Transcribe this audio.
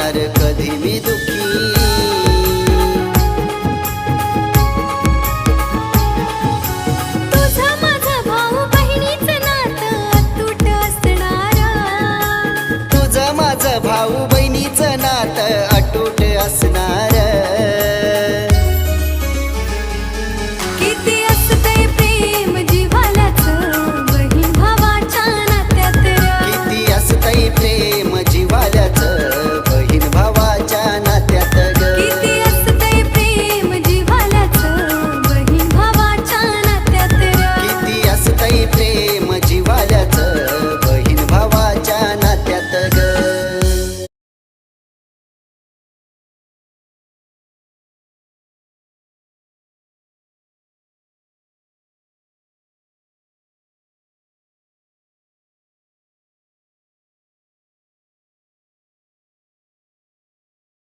होणार कधी मी दुःखी। तुझं माझं भाऊ बहिणीचं नातं अतूट असणार। तुझं माझं भाऊ बहिणीचं नातं अतूट असणार।